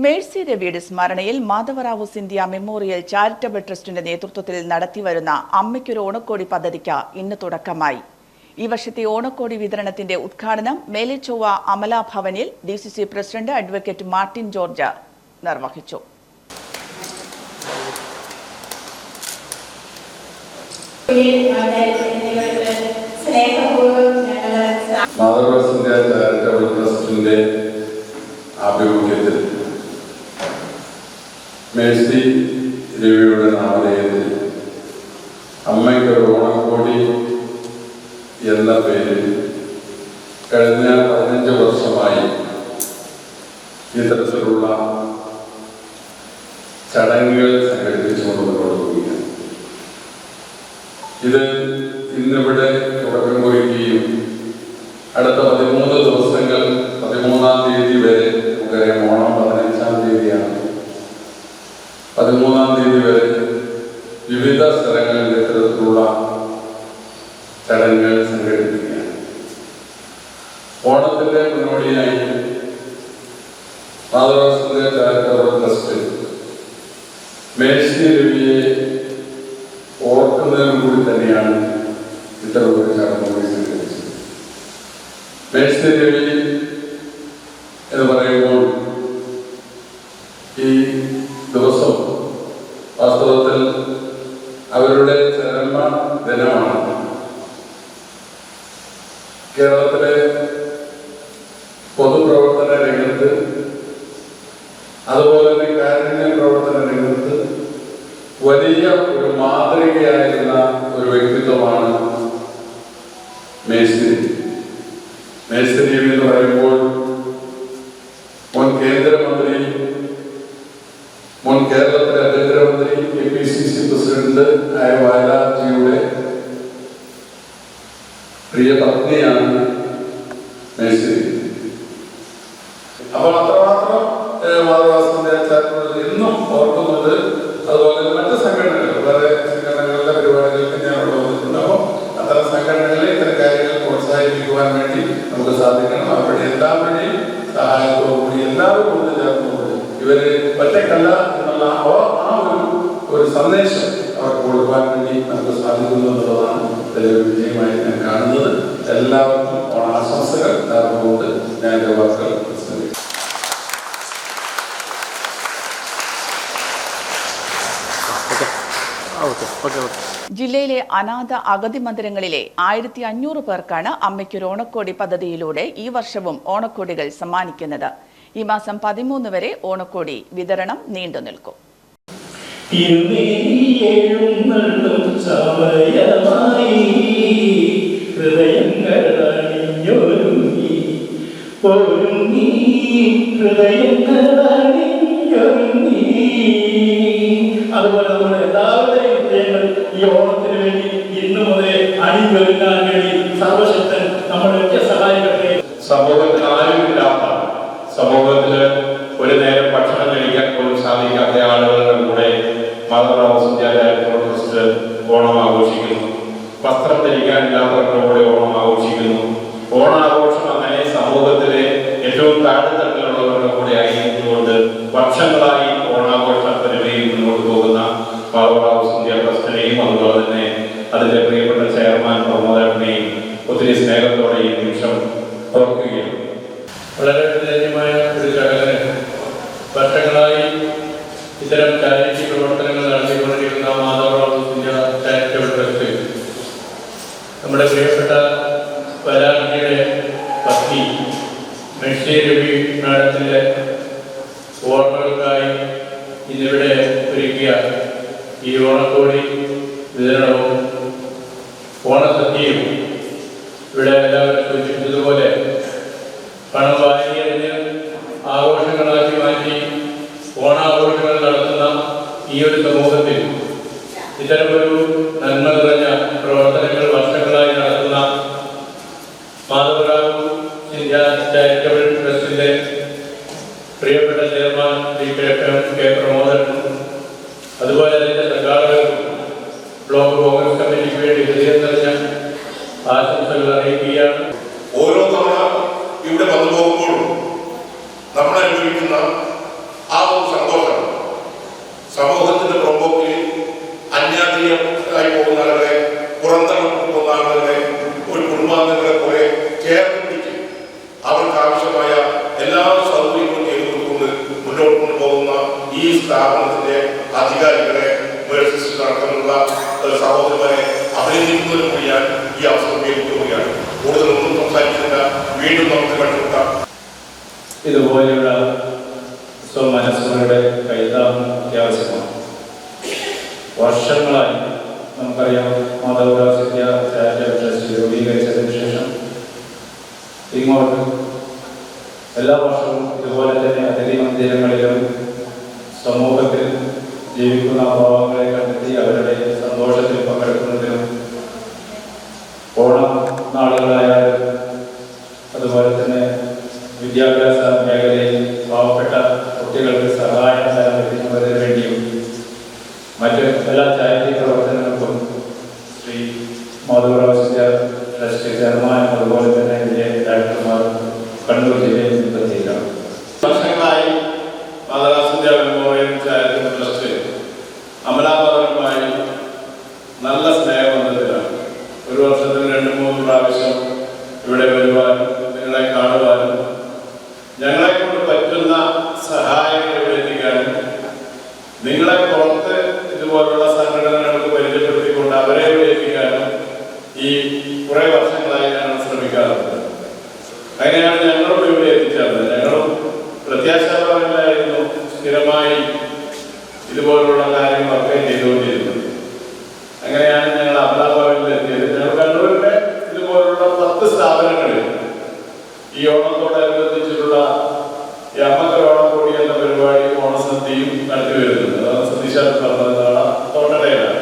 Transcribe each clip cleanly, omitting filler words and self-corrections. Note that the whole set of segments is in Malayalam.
മേഴ്സി രവിയുടെ സ്മരണയിൽ മാധവറാവു സിന്ധ്യ മെമ്മോറിയൽ ചാരിറ്റബിൾ ട്രസ്റ്റിന്റെ നേതൃത്വത്തിൽ നടത്തിവരുന്ന അമ്മയ്ക്കൊരു ഓണക്കോടി പദ്ധതിക്ക് ഇന്ന് തുടക്കമായി. ഈ വർഷത്തെ ഓണക്കോടി വിതരണത്തിന്റെ ഉദ്ഘാടനം മേലെച്ചൊവ്വ അമല ഭവനിൽ DCC president advocate Martin George നിർവഹിച്ചു. മാധവറാവു സിന്ധ്യ ചാരിറ്റബിൾ ട്രസ്റ്റിന്റെ ആഭിമുഖ്യത്തിൽ മേഴ്സി രവിയുടെ നാമധേയത്തിൽ അമ്മയ്ക്കൊരു ഓണക്കോടി എന്ന പേരിൽ കഴിഞ്ഞ 15 വർഷമായി ഇത്തരത്തിലുള്ള ചടങ്ങുകൾ സംഘടിപ്പിച്ചുകൊണ്ട് മുന്നോട്ട് പോവുകയാണ്. ഇത് ഇന്നിവിടെ തുടക്കം കുറിക്കുകയും അടുത്ത 13 ദിവസങ്ങൾ 13-ാം തീയതി വരെ നമുക്കറിയാം, ഓണം 15-ാം തീയതിയാണ്. 13-ാം തീയതി വരെ വിവിധ സ്ഥലങ്ങളിൽ ഇത്തരത്തിലുള്ള ചടങ്ങുകൾ സംഘടിപ്പിക്കുകയാണ്. ഓണത്തിന്റെ മുന്നോടിയായി Madhavrao Scindia charitable trust Mercy രവിയെ ഓർക്കുന്നതിനും കൂടി തന്നെയാണ് ഇത്തരത്തിലുള്ള ചടങ്ങുകൾ സംഘടിപ്പിച്ചത്. മേഴ്സി രവി എന്ന് പറയുമ്പോൾ ഈ ദിവസം വാസ്തവത്തിൽ അവരുടെ ചരമ ദിനമാണ്. കേരളത്തിലെ പൊതുപ്രവർത്തന രംഗത്ത്, അതുപോലെ തന്നെ കാരുണ്യ പ്രവർത്തന രംഗത്ത് വലിയ ഒരു മാതൃകയായിരുന്ന ഒരു വ്യക്തിത്വമാണ് മേഴ്സി രവി. മേഴ്സി രവി എന്ന് പറയുമ്പോൾ മുൻ കേന്ദ്രമന്ത്രി, മുൻ കേരളത്തിലെ ആഭ്യന്തരമന്ത്രി, KPCC പ്രസിഡന്റ് ആയ വയലാർജിയുടെ പ്രിയ പത്നിയാണ് മേഴ്സി രവി. അപ്പോൾ അത്രമാത്രം മാധവറാവു സിന്ധ്യ ചാരിറ്റബിൾ എന്നും ഓർക്കുന്നത്. അതുപോലെ മറ്റ് സംഘടനകൾ, വേറെ സംഘടനകളുടെ പരിപാടികൾക്ക് ഞാൻ ഇവിടെ വന്നിട്ടുണ്ട്. അപ്പോൾ അത്തരം സംഘടനകളെ ഇത്തരം കാര്യങ്ങൾ പ്രോത്സാഹിപ്പിക്കുവാൻ വേണ്ടി നമുക്ക് സാധിക്കണം. അവരുടെ എല്ലാ വഴിയും സഹായത്തോടുകൂടി എല്ലാവരും ഒന്ന് ചേർന്നുകൊണ്ട് ഇവര് ഒറ്റക്കല്ല എന്നുള്ള ആ ഒരു സന്ദേശം അവർക്ക് കൊടുക്കുവാൻ വേണ്ടി നമുക്ക് സാധിക്കുന്നു എന്നുള്ളതാണ് വലിയൊരു വിജയമായി ഞാൻ കാണുന്നത്. എല്ലാവർക്കും ഓണാശംസകൾ നേർന്നുകൊണ്ട് ഞാൻ എൻ്റെ വാക്കുകൾ പ്രസംഗിക്കും. ജില്ലയിലെ അനാഥ അഗതി മന്ദിരങ്ങളിലെ 1500 പേർക്കാണ് അമ്മയ്ക്കൊരു ഓണക്കോടി പദ്ധതിയിലൂടെ ഈ വർഷവും ഓണക്കോടികൾ സമ്മാനിക്കുന്നത്. ഈ മാസം 13 വരെ ഓണക്കോടി വിതരണം നീണ്ടു നിൽക്കും. അതുപോലെ നമ്മുടെ എല്ലാവരുടെയും ഹൃദയങ്ങൾ ഈ ഓണത്തിന് വേണ്ടി ഇന്നു മുതൽ അണിഞ്ഞൊരുങ്ങാൻ വേണ്ടി സർവശക്തൻ നമ്മളൊക്കെ സഹായിക്കട്ടെ. സമൂഹത്തിൽ ആരുമില്ലാത്ത, സമൂഹത്തില് ഒരു നേരം ഭക്ഷണം കഴിക്കാൻ പോലും സാധിക്കാത്ത ആളുകളുടെ കൂടെ മാധവറാവു സിന്ധ്യ ചാരിറ്റബിൾ ട്രസ്റ്റ് ഓണം ആഘോഷിക്കുന്നു. വസ്ത്രം ധരിക്കാനില്ലാത്തവരുടെ കൂടെ ഓണം ആഘോഷിക്കുന്നു. ഓണാഘോഷം അങ്ങനെ സമൂഹത്തിലെ ഏറ്റവും താഴെത്തട്ടിലുള്ളവരുടെ കൂടെ ആയിരുന്നുകൊണ്ട് വർഷങ്ങളായി ഓണാഘോഷ പരിപാടിയിൽ മുന്നോട്ട് പോകുന്ന മാധവറാവു സിന്ധ്യ ട്രസ്റ്റിനെയും അതുപോലെ തന്നെ അതിന്റെ പ്രിയപ്പെട്ട ചെയർമാൻ പ്രമോദനെയും ഒത്തിരി സ്നേഹത്തോടെ ഈ നിമിഷം ഓർക്കുകയാണ്. വളരെ ധന്യമായ ഒരു ചടങ്ങിന് വർഷങ്ങളായി ഇത്തരം ചാരിറ്റി പ്രവർത്തനങ്ങൾ നടത്തിക്കൊണ്ടിരിക്കുന്ന മാധവറാവു സിന്ധ്യ ചാരിറ്റബിൾ ട്രസ്റ്റ് നമ്മുടെ പ്രിയപ്പെട്ട വയലാർജിയുടെ പത്നി മേഴ്സി രവി മാഡത്തിൻ്റെ ഓർമ്മകൾക്കായി ഇന്നിവിടെ ഒരുക്കിയ ഈ ഓണക്കോടി വിതരണവും ഓണസദ്യയും ഇവിടെ എല്ലാവരും സൂചിപ്പിച്ചതുപോലെ പണം വാങ്ങിയതിന് ആഘോഷങ്ങളാക്കി മാറ്റി ഓണാഘോഷങ്ങൾ നടത്തുന്ന ഈ ഒരു സമൂഹത്തിൽ ഇത്തരമൊരു നന്മ നിറഞ്ഞ പ്രവർത്തനങ്ങൾ വർഷങ്ങളായി നടത്തുന്ന മാധവറാവു സിന്ധ്യ ചാരിറ്റബിൾ ട്രസ്റ്റിന്റെ പ്രിയപ്പെട്ട ചെയർമാൻ K. പ്രമോദനും അതുപോലെ അതിന്റെ സംഘാടകർക്കും ബ്ലോക്ക് കോൺഗ്രസ് കമ്മിറ്റിക്ക് വേണ്ടി ഹൃദയം നിറഞ്ഞ ആശംസകൾ അറിയിക്കുകയാണ്. ഓരോ തവണ ഇവിടെ വന്നു പോകുമ്പോഴും നമ്മൾ അനുഭവിക്കുന്ന ആ സമൂഹത്തിന്റെ പ്രമുഖിൽ അന്യാധീനമായി പോകുന്ന ആളുകളെ, പുറന്തള്ളപ്പെട്ടു പോകുന്ന ആളുകളെ, ഒരു കുടുംബാംഗങ്ങളെ പോലെ ചേർത്ത് പിടിച്ച് അവർക്ക് ആവശ്യമായ എല്ലാ സൗകര്യങ്ങളും ചെയ്തു കൊടുത്തുകൊണ്ട് മുന്നോട്ട് കൊണ്ടുപോകുന്ന ഈ സ്ഥാപനത്തിന്റെ അധികാരികളെ, മേഴ്സിസ്റ്റ് അടക്കമുള്ള സഹോദരന്മാരെ അഭിനന്ദിക്കുന്നതിന് കൂടി ഞാൻ ഈ അവസരം ഉപയോഗിക്കുകയാണ്. കൂടുതലൊന്നും സംസാരിക്കുന്നില്ല. വീണ്ടും നമുക്ക് കണ്ടുമുട്ടാം. ഇതുപോലെയുള്ള സ്വമനസ്സുകളുടെ കൈതാപം അത്യാവശ്യമാണ്. വർഷങ്ങളായി നമുക്കറിയാം, മാധവറാവ് സിന്ധ്യ ചാരിറ്റബിൾ ട്രസ്റ്റ് രൂപീകരിച്ചതിന് ശേഷം ഇങ്ങോട്ട് എല്ലാ വർഷവും ഇതുപോലെ തന്നെ അതിഥി മന്ദിരങ്ങളിലും സമൂഹത്തിൽ ജീവിക്കുന്ന പാവങ്ങളെ കണ്ടെത്തി അവരുടെ സന്തോഷത്തിൽ പങ്കെടുക്കുന്നതിനും ഓണം നാളുകളായാലും അതുപോലെ തന്നെ വിദ്യാഭ്യാസ മേഖലയിൽ പാവപ്പെട്ട കുട്ടികൾക്ക് സഹായം എത്തിക്കുന്നതിന് വേണ്ടിയും മറ്റ് എല്ലാ ചാരിറ്റി പ്രവർത്തനങ്ങൾക്കും ശ്രീ മാധവറാവ് സിന്ധ്യ ട്രസ്റ്റ് ചെയർമാനും അതുപോലെ തന്നെ ഇതിൻ്റെ ഡയറക്ടർമാർ കണ്ണൂർ ജില്ലയിൽ എത്തിയിട്ടാണ്. വർഷങ്ങളായി Madhavrao Scindia memorial charitable trust അമലാപരമായി നല്ല സ്നേഹബന്ധത്തിലാണ്. ഒരു വർഷത്തിൽ 2-3 പ്രാവശ്യം ഇവിടെ വരുവാനും നിങ്ങളെ കാണുവാനും ഞങ്ങളെ കൊണ്ട് പറ്റുന്ന സഹായങ്ങൾ ഇവിടെ എത്തിക്കാനും നിങ്ങളെ പുറത്ത് ഇതുപോലുള്ള സംഘടനകൾക്ക് പരിചയപ്പെടുത്തിക്കൊണ്ട് അവരെ ഇവിടെ എത്തിക്കാനും ഈ കുറെ വർഷങ്ങളായി ഞങ്ങൾ ശ്രമിക്കാറുണ്ട്. അങ്ങനെയാണ് ഞങ്ങളും ഇവിടെ എത്തിച്ചേർന്നത്. ഞങ്ങളും പ്രത്യാശാപരമായിരുന്നു സ്ഥിരമായി ഇതുപോലുള്ള കാര്യങ്ങളൊക്കെ ചെയ്തുകൊണ്ടിരുന്നത്. അങ്ങനെയാണ് ഞങ്ങൾ അമലാഭവനിൽ എത്തിയത്. ഞങ്ങൾ കണ്ണൂരിലെ ഇതുപോലുള്ള 10 സ്ഥാപനങ്ങളിൽ ഈ ഓണത്തോടനുബന്ധിച്ചിട്ടുള്ള ഈ അമ്മക്കർ ഓണക്കോടി എന്ന പരിപാടി ഓണസദ്യയും നടത്തി വരുന്നുണ്ട്. അതാണ് സതീശ് പറഞ്ഞതാണ് തോട്ടടയിലാണ്.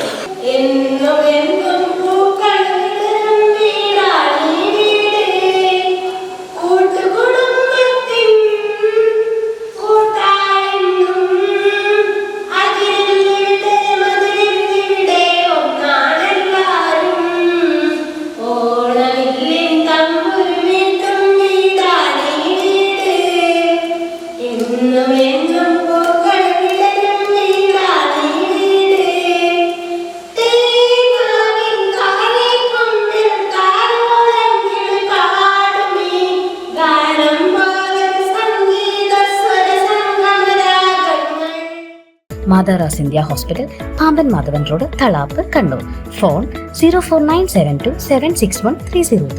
Madhavrao Scindia hospital, Pamban Madhavan road, Thalap, Kannur. Phone 04972 761 303.